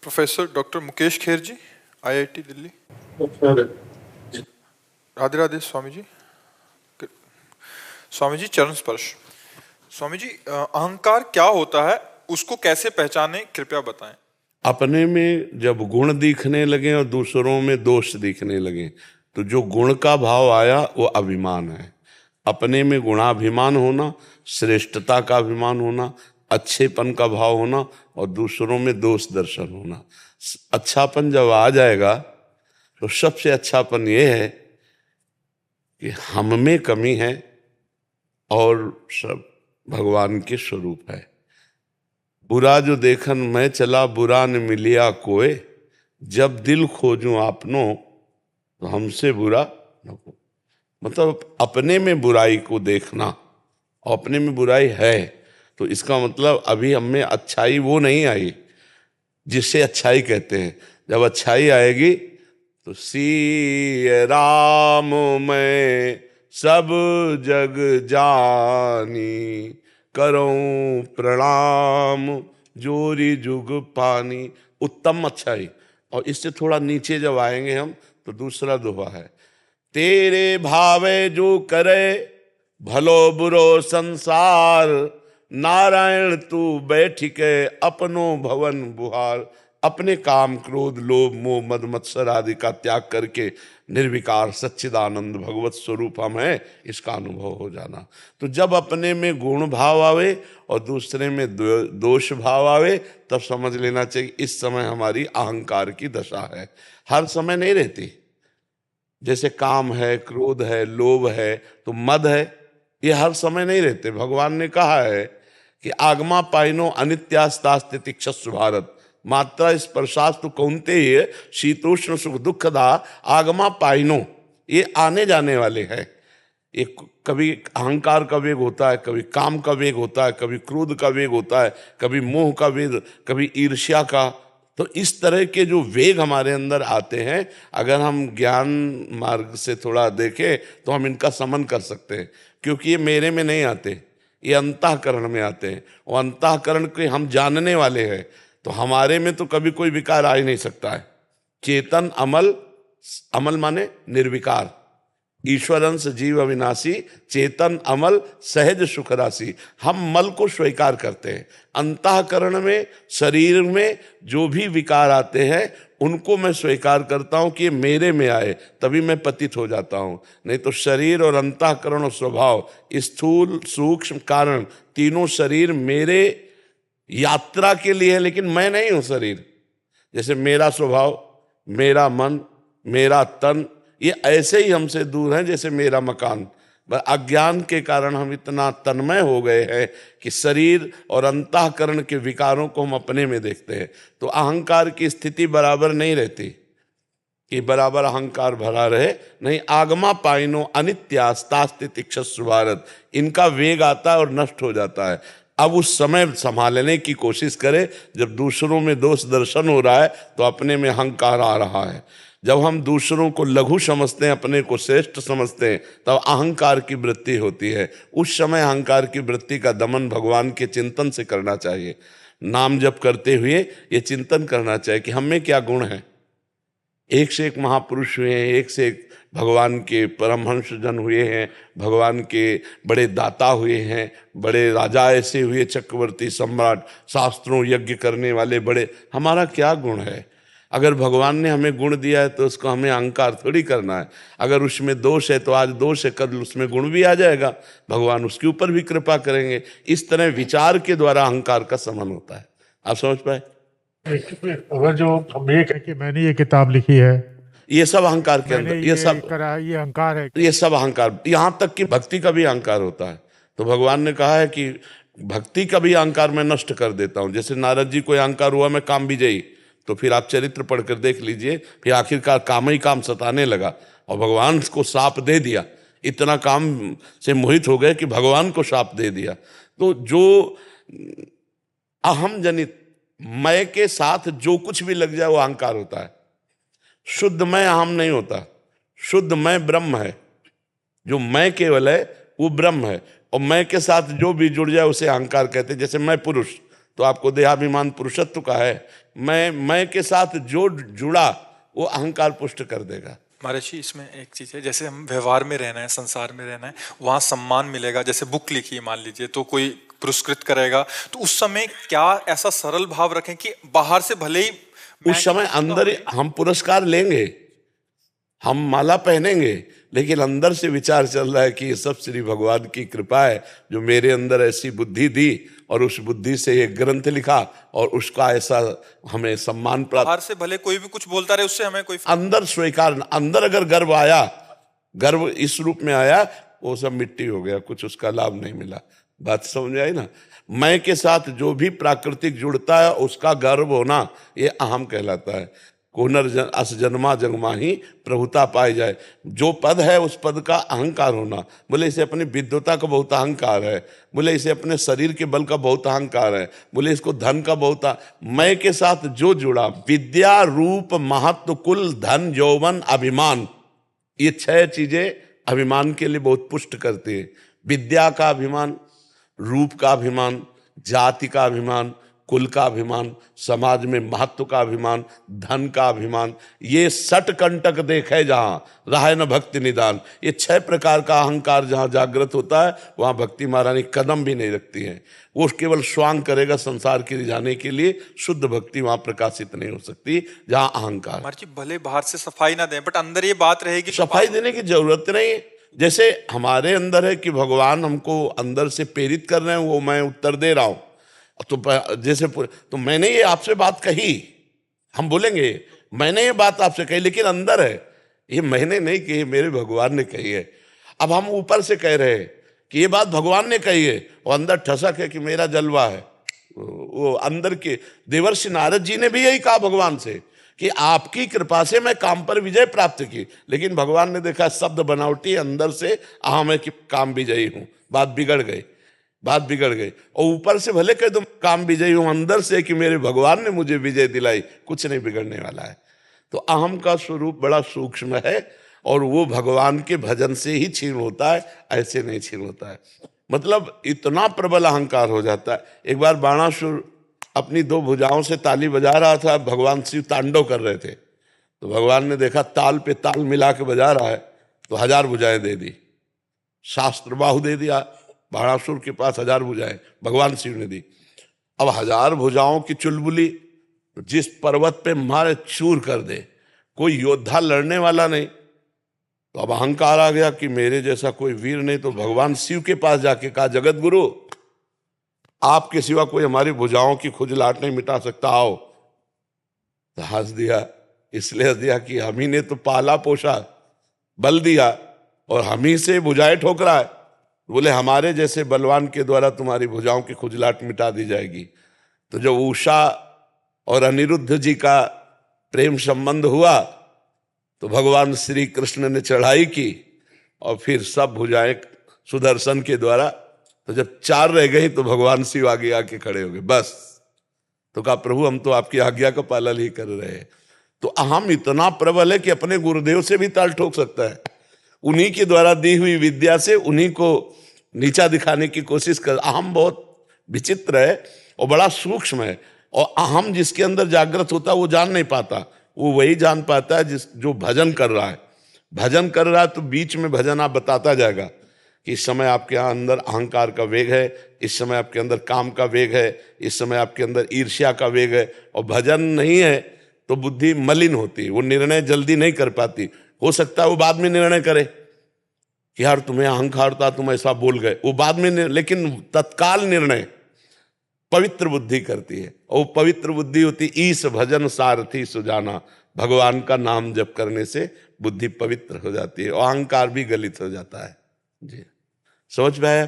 Professor doctor Mukesh Kher जी, IIT Delhi. Radhe Radhe Swami ji. Swami ji चरण स्पर्श। स्वामी जी, अहंकार क्या होता है, उसको कैसे पहचाने, कृपया बताएं। अपने में जब गुण दिखने लगे और दूसरों में दोष दिखने लगे तो जो गुण का भाव आया वो अभिमान है। अपने में गुणाभिमान होना, श्रेष्ठता का अभिमान होना, अच्छेपन का भाव होना और दूसरों में दोष दर्शन होना। अच्छापन जब आ जाएगा तो सबसे अच्छापन ये है कि हम में कमी है और सब भगवान के स्वरूप है। बुरा जो देखन मैं चला, बुरा न मिलिया कोय, जब दिल खोजूं आपनो तो हमसे बुरा न हो। मतलब अपने में बुराई को देखना, और अपने में बुराई है तो इसका मतलब अभी हम में अच्छाई वो नहीं आई जिससे अच्छाई कहते हैं। जब अच्छाई आएगी तो सी राम मैं सब जग जानी, करूं प्रणाम जोरी जुग पानी। उत्तम अच्छाई। और इससे थोड़ा नीचे जब आएंगे हम तो दूसरा दोहा है, तेरे भावे जो करे भलो बुरो संसार, नारायण तू बैठ के अपनो भवन बुहार। अपने काम क्रोध लोभ मोह मद मत्सर आदि का त्याग करके निर्विकार सच्चिदानंद भगवत स्वरूप हम है, इसका अनुभव हो जाना। तो जब अपने में गुण भाव आवे और दूसरे में दोष भाव आवे तब समझ लेना चाहिए इस समय हमारी अहंकार की दशा है। हर समय नहीं रहती। जैसे काम है, क्रोध है, लोभ है, तो मद है, ये हर समय नहीं रहते। भगवान ने कहा है कि आगमा पाइनो अनित्यास्तास्ति तिक्षस्व भारत, मात्रा स्पर्शास्तु कौन्तेय शीतोष्ण सुख दुखदा आगमा पाइनो। ये आने जाने वाले हैं। ये कभी अहंकार का वेग होता है, कभी काम का वेग होता है, कभी क्रोध का वेग होता है, कभी मोह का वेग, कभी ईर्ष्या का। तो इस तरह के जो वेग हमारे अंदर आते हैं, अगर हम ज्ञान मार्ग से थोड़ा देखें तो हम इनका समन कर सकते हैं। क्योंकि ये मेरे में नहीं आते, ये अंतःकरण में आते हैं। और अंतःकरण के हम जानने वाले हैं, तो हमारे में तो कभी कोई विकार आ ही नहीं सकता है। चेतन अमल, अमल माने निर्विकार, ईश्वरंस जीव अविनाशी, चेतन अमल सहज सुख राशि। हम मल को स्वीकार करते हैं। अंतःकरण में, शरीर में जो भी विकार आते हैं उनको मैं स्वीकार करता हूं कि ये मेरे में आए, तभी मैं पतित हो जाता हूं। नहीं तो शरीर और अंतःकरण और स्वभाव, स्थूल सूक्ष्म कारण, तीनों शरीर मेरे यात्रा के लिए है, लेकिन मैं नहीं हूं शरीर। जैसे मेरा स्वभाव, मेरा मन, मेरा तन, ये ऐसे ही हमसे दूर हैं जैसे मेरा मकान। अज्ञान के कारण हम इतना तन्मय हो गए हैं कि शरीर और अंतःकरण के विकारों को हम अपने में देखते हैं। तो अहंकार की स्थिति बराबर नहीं रहती कि बराबर अहंकार भरा रहे। नहीं, आगमा पाइनो अनित्यास्तास्ति तिक्षस्व भारत, इनका वेग आता है और नष्ट हो जाता है। अब उस समय संभालने की कोशिश करें जब दूसरों में दोष दर्शन हो रहा है तो अपने में अहंकार आ रहा है। जब हम दूसरों को लघु समझते हैं, अपने को श्रेष्ठ समझते हैं, तब अहंकार की वृत्ति होती है। उस समय अहंकार की वृत्ति का दमन भगवान के चिंतन से करना चाहिए। नाम जप करते हुए ये चिंतन करना चाहिए कि हम में क्या गुण है। एक से एक महापुरुष हुए हैं, एक से एक भगवान के परमहंस जन हुए हैं, भगवान के बड़े दाता हुए हैं, बड़े राजा ऐसे हुए, चक्रवर्ती सम्राट, शास्त्रों यज्ञ करने वाले बड़े। हमारा क्या गुण है? अगर भगवान ने हमें गुण दिया है तो उसको हमें अहंकार थोड़ी करना है। अगर उसमें दोष है तो आज दोष है, कल उसमें गुण भी आ जाएगा, भगवान उसके ऊपर भी कृपा करेंगे। इस तरह विचार के द्वारा अहंकार का समन होता है। आप समझ पाए? अगर जो हम ये कहें कि मैंने ये किताब लिखी है, ये सब अहंकार के अंदर, ये सब करा, ये अहंकार है। ये सब अहंकार। यहाँ तक कि भक्ति का भी अहंकार होता है। तो भगवान ने कहा है कि भक्ति का भी अहंकार मैं नष्ट कर देता हूँ। जैसे नारद जी को अहंकार हुआ मैं काम विजयी, तो फिर आप चरित्र पढ़कर देख लीजिए, फिर आखिरकार काम ही काम सताने लगा और भगवान को शाप दे दिया। इतना काम से मोहित हो गए कि भगवान को शाप दे दिया। तो जो अहम जनित मैं के साथ जो कुछ भी लग जाए वो अहंकार होता है। शुद्ध मैं अहम नहीं होता, शुद्ध मैं ब्रह्म है। जो मैं केवल है वो ब्रह्म है, और मैं के साथ जो भी जुड़ जाए उसे अहंकार कहते हैं। जैसे मैं पुरुष, तो आपको देहाभिमान पुरुषत्व का है। मैं के साथ जो जुड़ा वो अहंकार पुष्ट कर देगा। महर्षि, इसमें एक चीज है, जैसे हम व्यवहार में रहना है, संसार में रहना है, वहां सम्मान मिलेगा। जैसे बुक लिखी है मान लीजिए, तो कोई पुरस्कृत करेगा, तो उस समय क्या ऐसा सरल भाव रखें कि बाहर से भले ही उस समय अंदर हम पुरस्कार लेंगे, हम माला पहनेंगे, लेकिन अंदर से विचार चल रहा है कि ये सब श्री भगवान की कृपा है जो मेरे अंदर ऐसी बुद्धि दी और उस बुद्धि से एक ग्रंथ लिखा और उसका ऐसा हमें सम्मान प्राप्त। बाहर से भले कोई भी कुछ बोलता रहे, उससे हमें कोई अंदर स्वीकार, अंदर अगर गर्व आया, गर्व इस रूप में आया, वो सब मिट्टी हो गया, कुछ उसका लाभ नहीं मिला। बात समझ आई ना? मैं के साथ जो भी प्राकृतिक जुड़ता है उसका गर्व होना, ये अहम कहलाता है। अस जन्मा जन्मा ही प्रभुता पाई जाए। जो पद है उस पद का अहंकार होना, बोले इसे अपनी विद्वता का बहुत अहंकार है, बोले इसे अपने शरीर के बल का बहुत अहंकार है, बोले इसको धन का बहुत। मैं के साथ जो जुड़ा, विद्या रूप महत्व कुल धन यौवन अभिमान, ये 6 चीजें अभिमान के लिए बहुत पुष्ट करती है। विद्या का अभिमान, रूप का अभिमान, जाति का अभिमान, कुल का अभिमान, समाज में महत्व का अभिमान, धन का अभिमान, ये 60 कंटक देखे जहां रहा न भक्ति निदान। ये 6 प्रकार का अहंकार जहां जागृत होता है वहां भक्ति महारानी कदम भी नहीं रखती है। वो केवल स्वांग करेगा संसार के रिझाने के लिए, शुद्ध भक्ति वहां प्रकाशित नहीं हो सकती जहां अहंकार। महर्षि भले बाहर से सफाई ना दें, बट अंदर ये बात रहेगी, सफाई देने की जरूरत नहीं है। जैसे हमारे अंदर है कि भगवान हमको अंदर से प्रेरित कर रहे हैं, वो मैं उत्तर दे रहा हूं। तो जैसे तो मैंने ये आपसे बात कही, हम बोलेंगे मैंने ये बात आपसे कही, लेकिन अंदर है ये मैंने नहीं कही, मेरे भगवान ने कही है। अब हम ऊपर से कह रहे हैं कि ये बात भगवान ने कही है, और अंदर ठसक है कि मेरा जलवा है। वो अंदर के देवर्षि नारद जी ने भी यही कहा भगवान से कि आपकी कृपा से मैं काम पर विजय प्राप्त की, लेकिन भगवान ने देखा शब्द बनावटी, अंदर से अहम है कि काम विजयी हूं। बात बिगड़ गई, बात बिगड़ गई। और ऊपर से भले कह दो काम विजयी हूं, अंदर से कि मेरे भगवान ने मुझे विजय दिलाई, कुछ नहीं बिगड़ने वाला है। तो अहम का स्वरूप बड़ा सूक्ष्म है और वो भगवान के भजन से ही छीन होता है, ऐसे नहीं छीन होता है। मतलब इतना प्रबल अहंकार हो जाता है। एक बार बाणासुर अपनी 2 भुजाओं से ताली बजा रहा था, भगवान शिव तांडव कर रहे थे, तो भगवान ने देखा ताल पे ताल मिला के बजा रहा है, तो 1000 भुजाएं दे दी, शास्त्र बाहु दे दिया। बाणासुर के पास 1000 भुजाएं भगवान शिव ने दी। अब 1000 भुजाओं की चुलबुली जिस पर्वत पे मारे चूर कर दे, कोई योद्धा लड़ने वाला नहीं, तो अब अहंकार आ गया कि मेरे जैसा कोई वीर नहीं। तो भगवान शिव के पास जाके कहा, जगत गुरु आपके सिवा कोई हमारी भुजाओं की खुजलाहट नहीं मिटा सकता, आओ। तो हंस दिया, इसलिए हंस दिया कि हम ही ने तो पाला पोषा, बल दिया, और हम ही से भुजाएं ठोकरा है। बोले हमारे जैसे बलवान के द्वारा तुम्हारी भुजाओं की खुजलाहट मिटा दी जाएगी। तो जब उषा और अनिरुद्ध जी का प्रेम संबंध हुआ तो भगवान श्री कृष्ण ने चढ़ाई की और फिर सब भुजाएं सुदर्शन के द्वारा, तो जब 4 रह गई तो भगवान शिव आगे आके खड़े हो गए, बस। तो कहा प्रभु हम तो आपकी आज्ञा का पालन ही कर रहे हैं। तो अहम इतना प्रबल है कि अपने गुरुदेव से भी ताल ठोक सकता है, उन्हीं के द्वारा दी हुई विद्या से उन्हीं को नीचा दिखाने की कोशिश कर। अहम बहुत विचित्र है और बड़ा सूक्ष्म है, और अहम जिसके अंदर जागृत होता है वो जान नहीं पाता, वो वही जान पाता है जो भजन कर रहा है। भजन कर रहा है तो बीच में भजन आप बताता जाएगा कि इस समय आपके यहाँ अंदर अहंकार का वेग है, इस समय आपके अंदर काम का वेग है, इस समय आपके अंदर ईर्ष्या का वेग है। और भजन नहीं है तो बुद्धि मलिन होती है, वो निर्णय जल्दी नहीं कर पाती। हो सकता है वो बाद में निर्णय करे कि यार तुम्हें अहंकार था, तुम ऐसा बोल गए, वो बाद में लेकिन तत्काल निर्णय पवित्र बुद्धि करती है। और वो पवित्र बुद्धि होती ईश भजन सारथी सुजाना, भगवान का नाम जप करने से बुद्धि पवित्र हो जाती है और अहंकार भी गलित हो जाता है। जी समझ में आया?